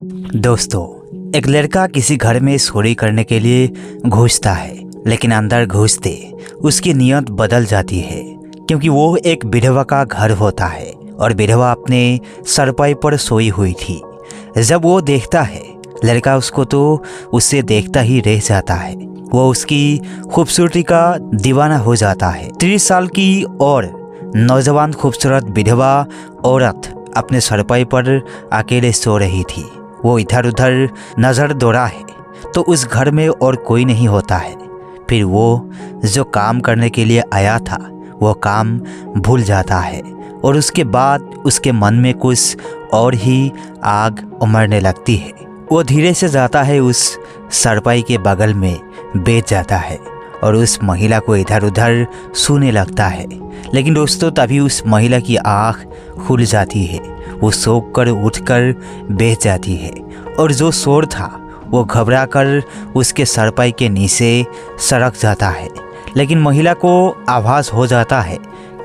दोस्तों, एक लड़का किसी घर में चोरी करने के लिए घुसता है, लेकिन अंदर घुसते उसकी नीयत बदल जाती है, क्योंकि वो एक विधवा का घर होता है और विधवा अपने सरपाई पर सोई हुई थी। जब वो देखता है, लड़का उसको तो उससे देखता ही रह जाता है। वो उसकी खूबसूरती का दीवाना हो जाता है। 30 साल की और नौजवान खूबसूरत विधवा औरत अपने सरपाई पर अकेले सो रही थी। वो इधर उधर नज़र दौड़ा तो उस घर में और कोई नहीं होता है। फिर वो जो काम करने के लिए आया था वो काम भूल जाता है और उसके बाद उसके मन में कुछ और ही आग उमड़ने लगती है। वो धीरे से जाता है, उस सरपाई के बगल में बैठ जाता है और उस महिला को इधर उधर छूने लगता है। लेकिन दोस्तों, तभी उस महिला की आँख खुल जाती है। वो सोच कर उठकर बैठ जाती है और जो शोर था वो घबराकर उसके सरपाई के नीचे सरक जाता है। लेकिन महिला को आभास हो जाता है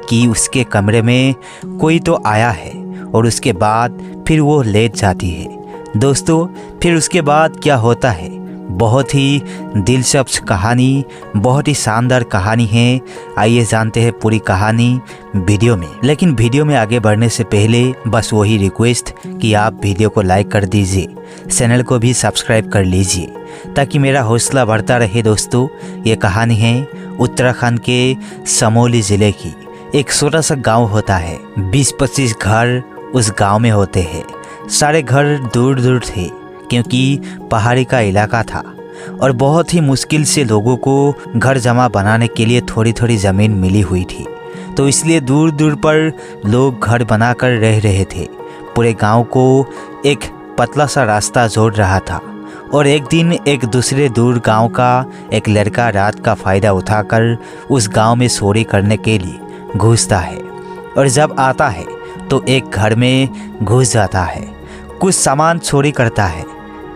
कि उसके कमरे में कोई तो आया है और उसके बाद फिर वो लेट जाती है। दोस्तों, फिर उसके बाद क्या होता है, बहुत ही दिलचस्प कहानी, बहुत ही शानदार कहानी है। आइए जानते हैं पूरी कहानी वीडियो में। लेकिन वीडियो में आगे बढ़ने से पहले बस वही रिक्वेस्ट कि आप वीडियो को लाइक कर दीजिए, चैनल को भी सब्सक्राइब कर लीजिए ताकि मेरा हौसला बढ़ता रहे। दोस्तों, ये कहानी है उत्तराखंड के चमोली ज़िले की। एक छोटा सा गाँव होता है, 20-25 घर उस गाँव में होते हैं। सारे घर दूर दूर थे क्योंकि पहाड़ी का इलाका था और बहुत ही मुश्किल से लोगों को घर जमा बनाने के लिए थोड़ी थोड़ी ज़मीन मिली हुई थी, तो इसलिए दूर दूर पर लोग घर बनाकर रह रहे थे। पूरे गांव को एक पतला सा रास्ता जोड़ रहा था और एक दिन एक दूसरे दूर गांव का एक लड़का रात का फ़ायदा उठाकर उस गांव में चोरी करने के लिए घुसता है और जब आता है तो एक घर में घुस जाता है। कुछ सामान चोरी करता है,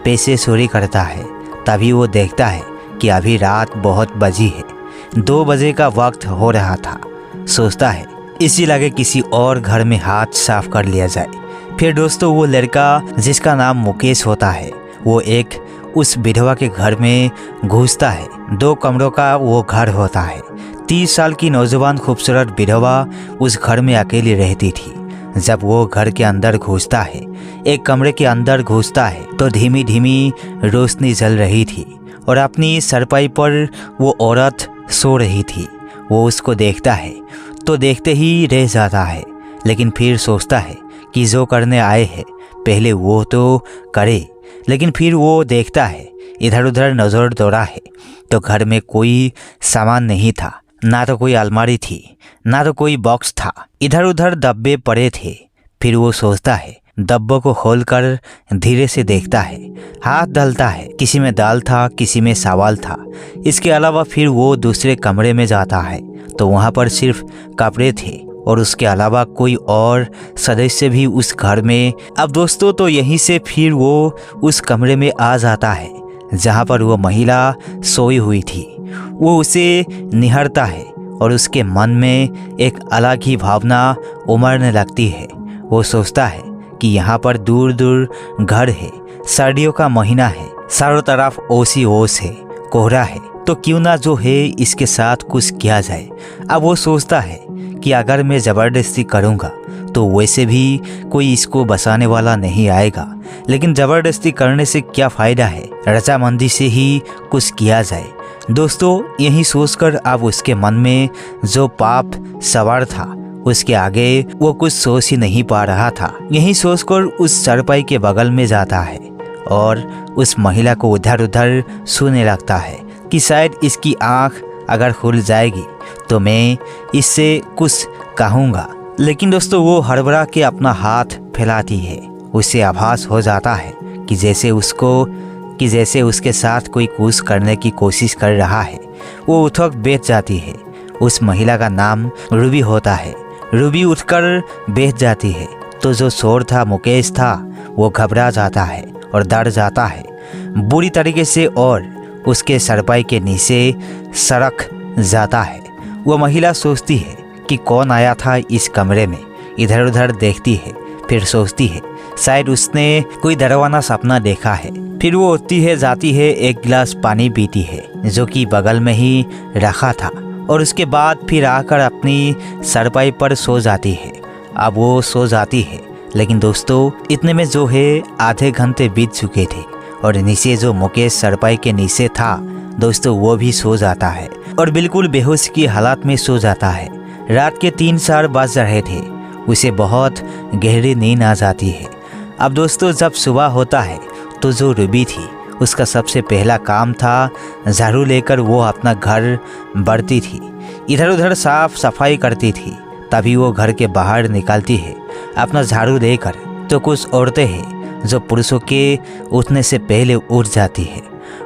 पैसे चोरी करता है। तभी वो देखता है कि अभी रात बहुत बजी है, 2 बजे का वक्त हो रहा था। सोचता है इसी लगे किसी और घर में हाथ साफ कर लिया जाए। फिर दोस्तों, वो लड़का जिसका नाम मुकेश होता है, वो एक उस विधवा के घर में घुसता है। 2 कमरों का वो घर होता है। 30 साल की नौजवान खूबसूरत विधवा उस घर में अकेली रहती थी। जब वो घर के अंदर घुसता है, एक कमरे के अंदर घुसता है, तो धीमी धीमी रोशनी जल रही थी और अपनी सरपाई पर वो औरत सो रही थी। वो उसको देखता है तो देखते ही रह जाता है, लेकिन फिर सोचता है कि जो करने आए हैं पहले वो तो करे। लेकिन फिर वो देखता है, इधर उधर नज़र दौड़ा है तो घर में कोई सामान नहीं था। ना तो कोई अलमारी थी, ना तो कोई बॉक्स था। इधर उधर डब्बे पड़े थे। फिर वो सोचता है, डब्बों को खोलकर धीरे से देखता है, हाथ डालता है। किसी में दाल था, किसी में चावल था। इसके अलावा फिर वो दूसरे कमरे में जाता है तो वहाँ पर सिर्फ कपड़े थे और उसके अलावा कोई और सदस्य भी उस घर में। अब दोस्तों, तो यहीं से फिर वो उस कमरे में आ जाता है जहाँ पर वो महिला सोई हुई थी। वो उसे निहारता है और उसके मन में एक अलग ही भावना उमड़ने लगती है। वो सोचता है कि यहाँ पर दूर दूर घर है, सर्दियों का महीना है, चारों तरफ ओसी ओस है, कोहरा है, तो क्यों ना जो है इसके साथ कुछ किया जाए। अब वो सोचता है कि अगर मैं ज़बरदस्ती करूँगा तो वैसे भी कोई इसको बचाने वाला नहीं आएगा, लेकिन ज़बरदस्ती करने से क्या फ़ायदा है, रजामंदी से ही कुछ किया जाए। दोस्तों, यही सोचकर अब उसके मन में जो पाप सवार था उसके आगे वो कुछ सोच ही नहीं पा रहा था। यही सोचकर उस चारपाई के बगल में जाता है और उस महिला को उधर उधर छूने लगता है कि शायद इसकी आँख अगर खुल जाएगी तो मैं इससे कुछ कहूँगा। लेकिन दोस्तों, वो हड़बड़ा के अपना हाथ फैलाती है। उसे आभास हो जाता है कि जैसे उसके साथ कोई कुछ करने की कोशिश कर रहा है। वो उठक बैठ जाती है। उस महिला का नाम रूबी होता है। रूबी उठकर बैठ जाती है तो जो शोर था, मुकेश था, वो घबरा जाता है और डर जाता है बुरी तरीके से और उसके सरपाई के नीचे सरक जाता है। वो महिला सोचती है कि कौन आया था इस कमरे में। इधर उधर देखती है, फिर सोचती है शायद उसने कोई डरावना सपना देखा है। फिर वो उठती है, जाती है, एक गिलास पानी पीती है जो कि बगल में ही रखा था, और उसके बाद फिर आकर अपनी सरपाई पर सो जाती है। अब वो सो जाती है, लेकिन दोस्तों इतने में जो है आधे घंटे बीत चुके थे और नीचे जो मुकेश सरपाई के नीचे था दोस्तों वो भी सो जाता है और बिल्कुल बेहोश की हालत में सो जाता है। रात के 3-4 बज रहे थे, उसे बहुत गहरी नींद आ जाती है। अब दोस्तों जब सुबह होता है तो जो रूबी थी उसका सबसे पहला काम था झाड़ू लेकर वो अपना घर बढ़ती थी, इधर उधर साफ सफाई करती थी। तभी वो घर के बाहर निकलती है अपना झाड़ू लेकर, तो कुछ औरतें हैं जो पुरुषों के उठने से पहले उठ जाती है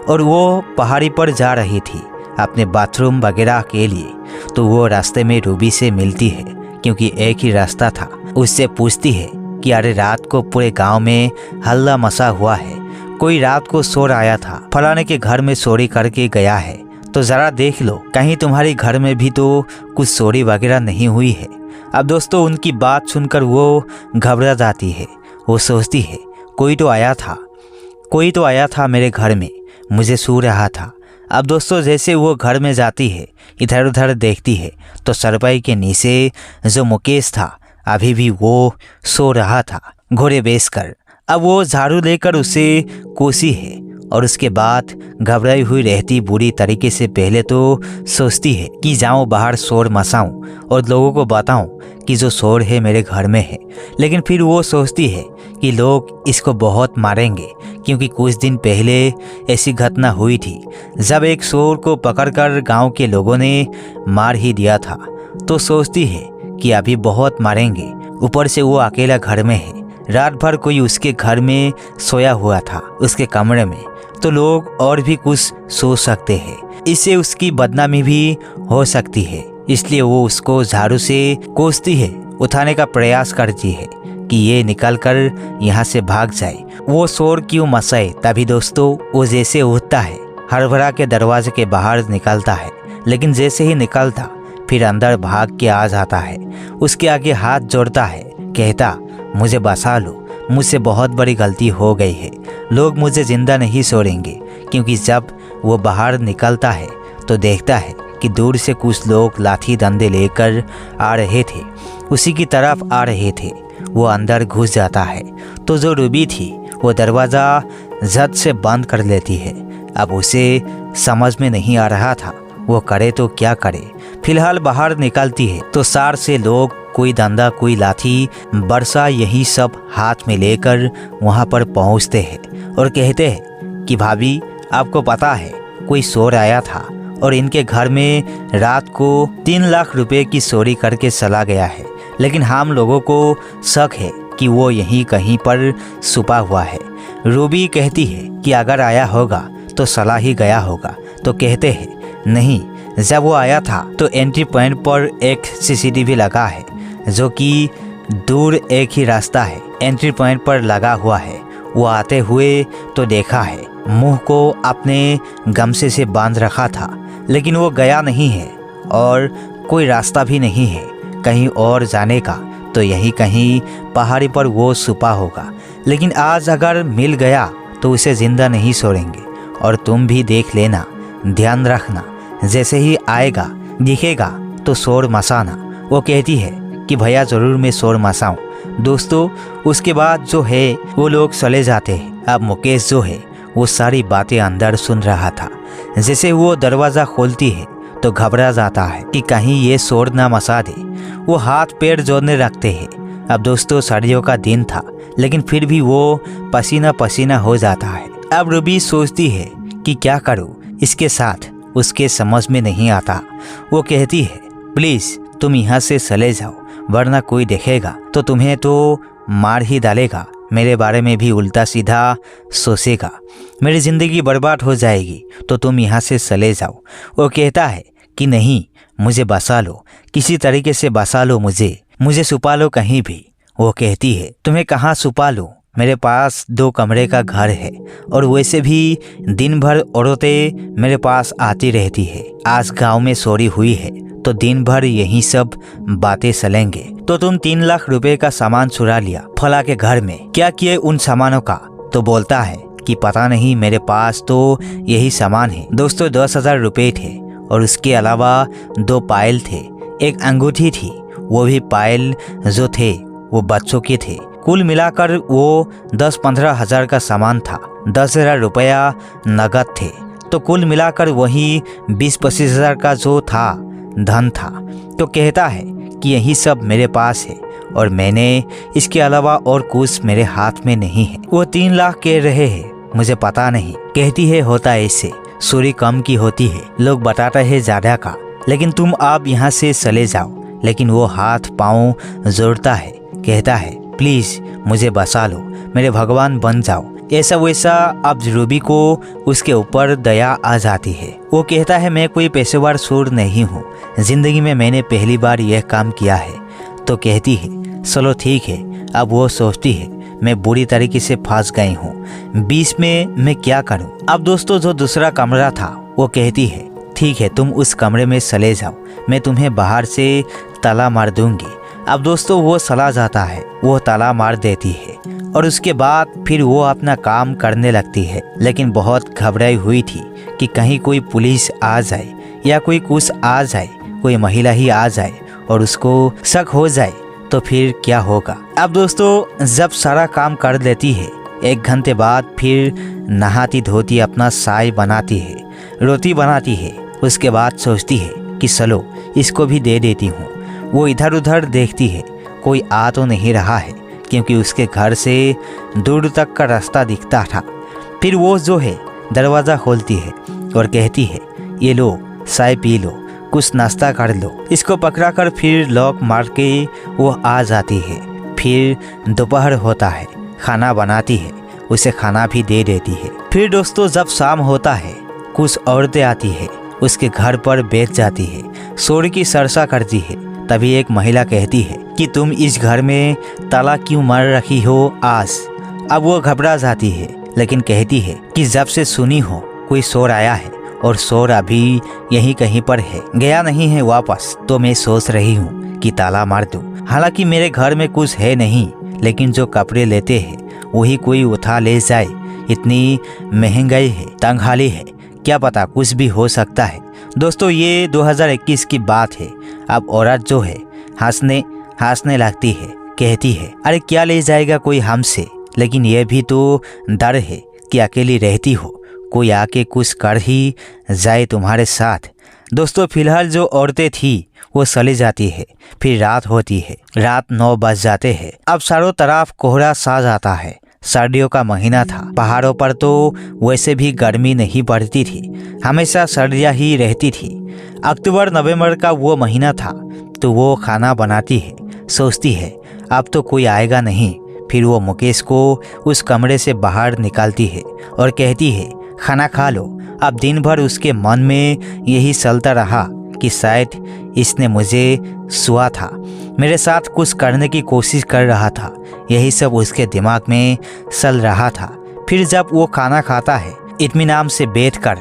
और वो पहाड़ी पर जा रही थी अपने बाथरूम वगैरह के लिए। तो वो रास्ते में रूबी से मिलती है क्योंकि एक ही रास्ता था। उससे पूछती है कि अरे रात को पूरे गांव में हल्ला मचा हुआ है, कोई रात को चोर आया था, फलाने के घर में चोरी करके गया है, तो ज़रा देख लो कहीं तुम्हारे घर में भी तो कुछ चोरी वगैरह नहीं हुई है। अब दोस्तों उनकी बात सुनकर वो घबरा जाती है। वो सोचती है कोई तो आया था मेरे घर में, मुझे सो रहा था। अब दोस्तों जैसे वो घर में जाती है, इधर उधर देखती है तो सरपाई के नीचे जो मुकेश था अभी भी वो सो रहा था घोड़े बेच कर। अब वो झाड़ू लेकर उसे कोसी है और उसके बाद घबराई हुई रहती बुरी तरीके से पहले तो सोचती है कि जाऊं बाहर शोर मचाऊं और लोगों को बताऊं कि जो शोर है मेरे घर में है। लेकिन फिर वो सोचती है कि लोग इसको बहुत मारेंगे क्योंकि कुछ दिन पहले ऐसी घटना हुई थी जब एक शोर को पकड़कर गांव के लोगों ने मार ही दिया था। तो सोचती है कि अभी बहुत मारेंगे, ऊपर से वो अकेला घर में है, रात भर कोई उसके घर में सोया हुआ था उसके कमरे में, तो लोग और भी कुछ सोच सकते हैं, इससे उसकी बदनामी भी हो सकती है। इसलिए वो उसको झाड़ू से कोसती है, उठाने का प्रयास करती है कि ये निकलकर यहाँ से भाग जाए, वो शोर क्यों मचाए। तभी दोस्तों वो जैसे उठता है हड़बड़ा के दरवाजे के बाहर निकलता है, लेकिन जैसे ही निकलता फिर अंदर भाग के आ जाता है, उसके आगे हाथ जोड़ता है, कहता मुझे बचा लो, मुझसे बहुत बड़ी गलती हो गई है, लोग मुझे जिंदा नहीं छोड़ेंगे। क्योंकि जब वो बाहर निकलता है तो देखता है कि दूर से कुछ लोग लाठी डंडे लेकर आ रहे थे, उसी की तरफ आ रहे थे। वो अंदर घुस जाता है तो जो रूबी थी वो दरवाज़ा झट से बंद कर लेती है। अब उसे समझ में नहीं आ रहा था वो करे तो क्या करे। फिलहाल बाहर निकलती है तो सार से लोग कोई डंडा कोई लाठी बरसा यही सब हाथ में लेकर वहाँ पर पहुँचते हैं और कहते हैं कि भाभी आपको पता है कोई चोर आया था और इनके घर में रात को 3 लाख रुपए की चोरी करके चला गया है, लेकिन हम लोगों को शक है कि वो यहीं कहीं पर छुपा हुआ है। रूबी कहती है कि अगर आया होगा तो चला ही गया होगा। तो कहते हैं नहीं, जब वो आया था तो एंट्री पॉइंट पर एक सीसीटीवी लगा है जो कि दूर एक ही रास्ता है, एंट्री पॉइंट पर लगा हुआ है। वो आते हुए तो देखा है, मुंह को अपने गमछे से बांध रखा था, लेकिन वो गया नहीं है और कोई रास्ता भी नहीं है कहीं और जाने का, तो यहीं कहीं पहाड़ी पर वो छुपा होगा। लेकिन आज अगर मिल गया तो उसे जिंदा नहीं छोड़ेंगे। और तुम भी देख लेना, ध्यान रखना, जैसे ही आएगा दिखेगा तो शोर मचाना। वो कहती है कि भैया ज़रूर मैं शोर मचाऊं। दोस्तों उसके बाद जो है वो लोग चले जाते हैं। अब मुकेश जो है वो सारी बातें अंदर सुन रहा था। जैसे वो दरवाज़ा खोलती है तो घबरा जाता है कि कहीं ये शोर ना मचा दे। वो हाथ पैर जोड़ने रखते हैं। अब दोस्तों सर्दियों का दिन था, लेकिन फिर भी वो पसीना पसीना हो जाता है। अब रूबी सोचती है कि क्या करूं इसके साथ, उसके समझ में नहीं आता। वो कहती है प्लीज़ तुम यहाँ से चले जाओ, वरना कोई देखेगा तो तुम्हें तो मार ही डालेगा, मेरे बारे में भी उल्टा सीधा सोचेगा, मेरी ज़िंदगी बर्बाद हो जाएगी, तो तुम यहाँ से चले जाओ। वो कहता है कि नहीं, मुझे बचा लो, किसी तरीके से बचा लो, मुझे छुपा लो कहीं भी। वो कहती है तुम्हें कहाँ छुपा लो, मेरे पास 2 कमरे का घर है और वैसे भी दिन भर औरतें मेरे पास आती रहती है। आज गांव में चोरी हुई है तो दिन भर यही सब बातें चलेंगे। तो तुम 3 लाख रुपए का सामान चुरा लिया फला के घर में, क्या किए उन सामानों का? तो बोलता है कि पता नहीं, मेरे पास तो यही सामान है। दोस्तों 10,000 रुपए थे और उसके अलावा 2 पायल थे, एक अंगूठी थी, वो भी पायल जो थे वो बच्चों के थे। कुल मिलाकर वो 10-15 हजार का सामान था। 10,000 रुपया नगद थे, तो कुल मिलाकर वही 20-25 हजार का जो था धन था। तो कहता है कि यही सब मेरे पास है और मैंने इसके अलावा और कुछ मेरे हाथ में नहीं है। वो 3 लाख कह रहे हैं, मुझे पता नहीं। कहती है होता ऐसे, चोरी कम की होती है, लोग बताते हैं ज्यादा का, लेकिन तुम आप यहाँ से चले जाओ। लेकिन वो हाथ पाँव जोड़ता है, कहता है प्लीज मुझे बचा लो, मेरे भगवान बन जाओ। ऐसा वैसा अब रूबी को उसके ऊपर दया आ जाती है। वो कहता है मैं कोई पेशेवर चोर नहीं हूँ, जिंदगी में मैंने पहली बार यह काम किया है। तो कहती है चलो ठीक है। अब वो सोचती है मैं बुरी तरीके से फंस गई हूँ, बीच में मैं क्या करूँ। अब दोस्तों जो दूसरा कमरा था वो कहती है ठीक है तुम उस कमरे में चले जाओ, मैं तुम्हें बाहर से ताला मार दूंगी। अब दोस्तों वो चला जाता है, वो ताला मार देती है और उसके बाद फिर वो अपना काम करने लगती है। लेकिन बहुत घबराई हुई थी कि कहीं कोई पुलिस आ जाए या कोई कुछ आ जाए, कोई महिला ही आ जाए और उसको शक हो जाए तो फिर क्या होगा। अब दोस्तों जब सारा काम कर लेती है, 1 घंटे बाद फिर नहाती धोती अपना चाय बनाती है, रोटी बनाती है। उसके बाद सोचती है कि चलो इसको भी दे देती हूँ। वो इधर उधर देखती है, कोई आ तो नहीं रहा है क्योंकि उसके घर से दूर तक का रास्ता दिखता था। फिर वो जो है दरवाज़ा खोलती है और कहती है ये लो चाय पी लो, कुछ नाश्ता कर लो। इसको पकड़ा कर फिर लॉक मार के वो आ जाती है। फिर दोपहर होता है, खाना बनाती है, उसे खाना भी दे देती है। फिर दोस्तों जब शाम होता है, कुछ औरतें आती है, उसके घर पर बैठ जाती है, चोरी की चर्चा करती है। तभी एक महिला कहती है कि तुम इस घर में ताला क्यों मार रखी हो आज। अब वो घबरा जाती है, लेकिन कहती है कि जब से सुनी हो कोई चोर आया है और चोर अभी यहीं कहीं पर है, गया नहीं है वापस, तो मैं सोच रही हूँ कि ताला मार दूं। हालांकि मेरे घर में कुछ है नहीं, लेकिन जो कपड़े लेते हैं वही कोई उठा ले जाए। इतनी महंगाई है, तंगहाली है, क्या पता कुछ भी हो सकता है। दोस्तों ये 2021 की बात है। अब औरत जो है हंसने लगती है, कहती है अरे क्या ले जाएगा कोई हमसे, लेकिन यह भी तो डर है कि अकेली रहती हो, कोई आके कुछ कर ही जाए तुम्हारे साथ। दोस्तों फिलहाल जो औरतें थी वो चली जाती है। फिर रात होती है, रात 9 बज जाते हैं। अब चारों तरफ कोहरा सा जाता है। सर्दियों का महीना था, पहाड़ों पर तो वैसे भी गर्मी नहीं पड़ती थी, हमेशा सर्दियाँ ही रहती थी। अक्टूबर नवंबर का वो महीना था। तो वो खाना बनाती है, सोचती है अब तो कोई आएगा नहीं। फिर वो मुकेश को उस कमरे से बाहर निकालती है और कहती है खाना खा लो। अब दिन भर उसके मन में यही चलता रहा कि शायद इसने मुझे छुआ था, मेरे साथ कुछ करने की कोशिश कर रहा था, यही सब उसके दिमाग में चल रहा था। फिर जब वो खाना खाता है इत्मीनान से बैठकर,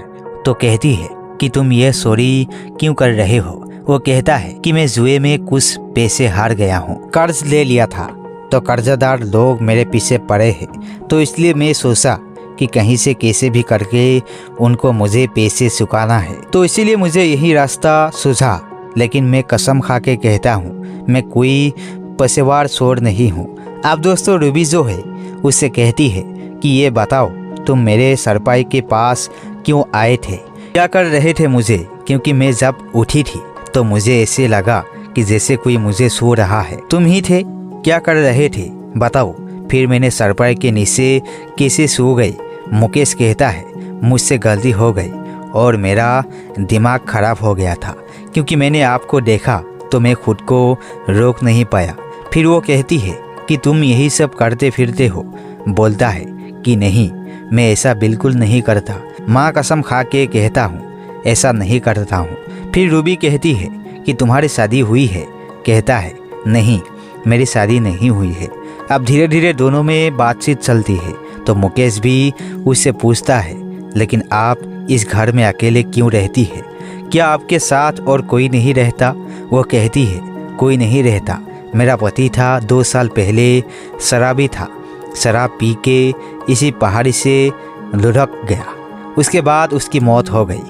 तो कहती है कि तुम ये चोरी क्यों कर रहे हो। वो कहता है कि मैं जुए में कुछ पैसे हार गया हूँ, कर्ज ले लिया था, तो कर्जदार लोग मेरे पीछे पड़े हैं, तो इसलिए मैं सोचा कि कहीं से कैसे भी करके उनको मुझे पैसे चुकाना है, तो इसीलिए मुझे यही रास्ता सूझा। लेकिन मैं कसम खा के कहता हूँ मैं कोई पेशेवर चोर नहीं हूँ। अब दोस्तों रूबी जो है उससे कहती है कि ये बताओ तुम मेरे सरपाई के पास क्यों आए थे, क्या कर रहे थे मुझे, क्योंकि मैं जब उठी थी तो मुझे ऐसे लगा कि जैसे कोई मुझे सो रहा है। तुम ही थे, क्या कर रहे थे बताओ। फिर मैंने सरपाई के नीचे कैसे सो गई। मुकेश कहता है मुझसे गलती हो गई और मेरा दिमाग खराब हो गया था, क्योंकि मैंने आपको देखा तो मैं खुद को रोक नहीं पाया। फिर वो कहती है कि तुम यही सब करते फिरते हो। बोलता है कि नहीं, मैं ऐसा बिल्कुल नहीं करता, माँ कसम खा के कहता हूँ ऐसा नहीं करता हूँ। फिर रूबी कहती है कि तुम्हारी शादी हुई है। कहता है नहीं, मेरी शादी नहीं हुई है। अब धीरे धीरे दोनों में बातचीत चलती है। तो मुकेश भी उससे पूछता है लेकिन आप इस घर में अकेले क्यों रहती है, क्या आपके साथ और कोई नहीं रहता? वो कहती है, कोई नहीं रहता। मेरा पति था, 2 साल पहले शराबी था। शराब पी के इसी पहाड़ी से लुढ़क गया। उसके बाद उसकी मौत हो गई।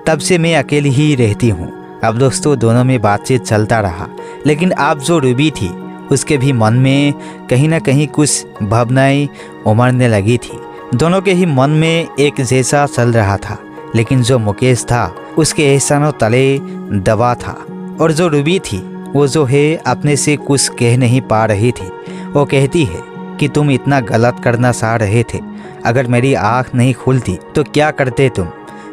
तब से मैं अकेली ही रहती हूँ। अब दोस्तों दोनों में बातचीत चलता रहा, लेकिन अब जो रूबी थी उसके भी मन में कहीं ना कहीं कुछ भावनाएं उमड़ने लगी थी। दोनों के ही मन में एक जैसा चल रहा था, लेकिन जो मुकेश था उसके एहसानों तले दबा था। और जो रूबी थी वो जो है अपने से कुछ कह नहीं पा रही थी। वो कहती है कि तुम इतना गलत करना चाह रहे थे, अगर मेरी आँख नहीं खुलती तो क्या करते तुम?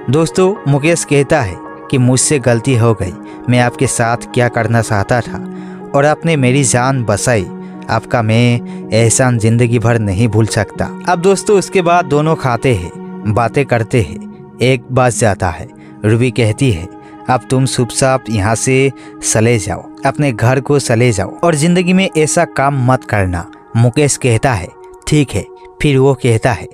दोस्तों मुकेश कहता है कि मुझसे गलती हो गई, मैं आपके साथ क्या करना चाहता था और आपने मेरी जान बचाई। आपका मैं एहसान जिंदगी भर नहीं भूल सकता। अब दोस्तों उसके बाद दोनों खाते हैं, बातें करते हैं। 1 बज जाता है। रूबी कहती है, अब तुम चुपचाप यहाँ से चले जाओ, अपने घर को चले जाओ और जिंदगी में ऐसा काम मत करना। मुकेश कहता है ठीक है। फिर वो कहता है,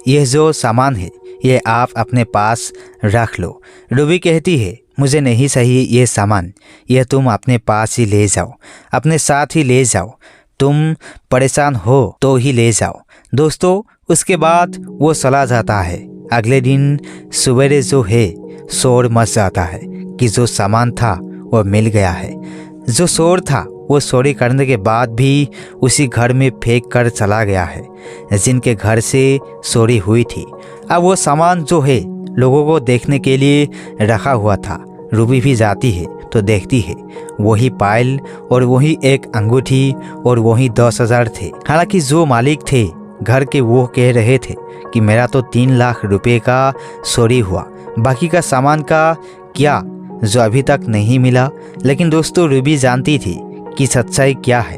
यह जो सामान है ये आप अपने पास रख लो। रूबी कहती है, मुझे नहीं चाहिए ये सामान, यह तुम अपने पास ही ले जाओ, अपने साथ ही ले जाओ। तुम परेशान हो तो ही ले जाओ। दोस्तों उसके बाद वो चला जाता है। अगले दिन सवेरे जो है शोर मच जाता है कि जो सामान था वो मिल गया है। जो शोर था वो चोरी करने के बाद भी उसी घर में फेंक कर चला गया है जिनके घर से चोरी हुई थी। अब वो सामान जो है लोगों को देखने के लिए रखा हुआ था। रूबी भी जाती है तो देखती है वही पायल और वही एक अंगूठी और वही 10,000 थे। हालांकि जो मालिक थे घर के वो कह रहे थे कि मेरा तो 3 लाख रुपए का चोरी हुआ, बाकी का सामान का क्या जो अभी तक नहीं मिला। लेकिन दोस्तों रूबी जानती थी कि सच्चाई क्या है।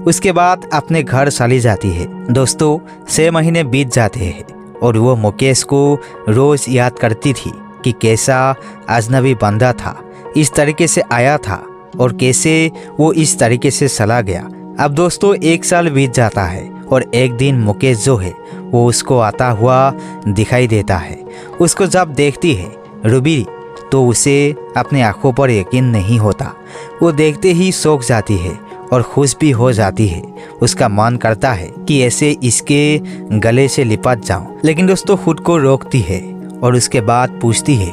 उसके बाद अपने घर चली जाती है। दोस्तों 6 महीने बीत जाते हैं और वो मुकेश को रोज याद करती थी कि कैसा अजनबी बंदा था, इस तरीके से आया था और कैसे वो इस तरीके से चला गया। अब दोस्तों 1 साल बीत जाता है और एक दिन मुकेश जो है वो उसको आता हुआ दिखाई देता है। उसको जब देखती है रूबी तो उसे अपने आंखों पर यकीन नहीं होता। वो देखते ही चौंक जाती है और खुश भी हो जाती है। उसका मन करता है कि ऐसे इसके गले से लिपट जाऊं, लेकिन दोस्तों खुद को रोकती है और उसके बाद पूछती है,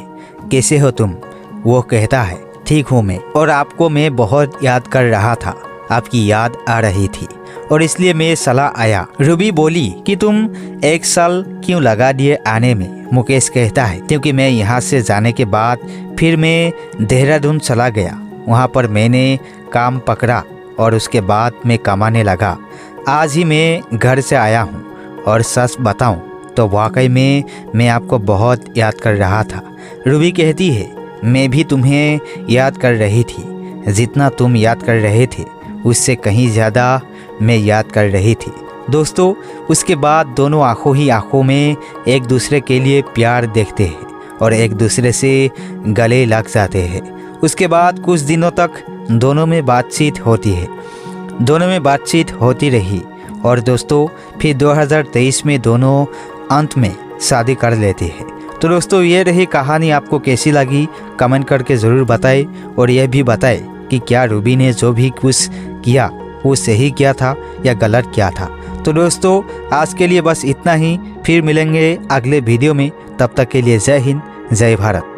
कैसे हो तुम? वो कहता है, ठीक हूँ मैं, और आपको मैं बहुत याद कर रहा था, आपकी याद आ रही थी और इसलिए मैं सलाह आया। रूबी बोली कि तुम 1 साल क्यों लगा दिए आने में? मुकेश कहता है, क्योंकि मैं यहाँ से जाने के बाद फिर मैं देहरादून चला गया। वहाँ पर मैंने काम पकड़ा और उसके बाद मैं कमाने लगा। आज ही मैं घर से आया हूँ और सच बताऊँ तो वाकई में मैं आपको बहुत याद कर रहा था। रूबी कहती है, मैं भी तुम्हें याद कर रही थी। जितना तुम याद कर रहे थे उससे कहीं ज़्यादा मैं याद कर रही थी। दोस्तों उसके बाद दोनों आंखों ही आंखों में एक दूसरे के लिए प्यार देखते हैं और एक दूसरे से गले लग जाते हैं। उसके बाद कुछ दिनों तक दोनों में बातचीत होती है। दोनों में बातचीत होती रही और दोस्तों फिर 2023 में दोनों अंत में शादी कर लेते हैं। तो दोस्तों ये रही कहानी, आपको कैसी लगी कमेंट करके ज़रूर बताएं और यह भी बताएं कि क्या रूबी ने जो भी कुछ किया वो सही किया था या गलत किया था। तो दोस्तों आज के लिए बस इतना ही, फिर मिलेंगे अगले वीडियो में। तब तक के लिए जय हिंद, जय भारत।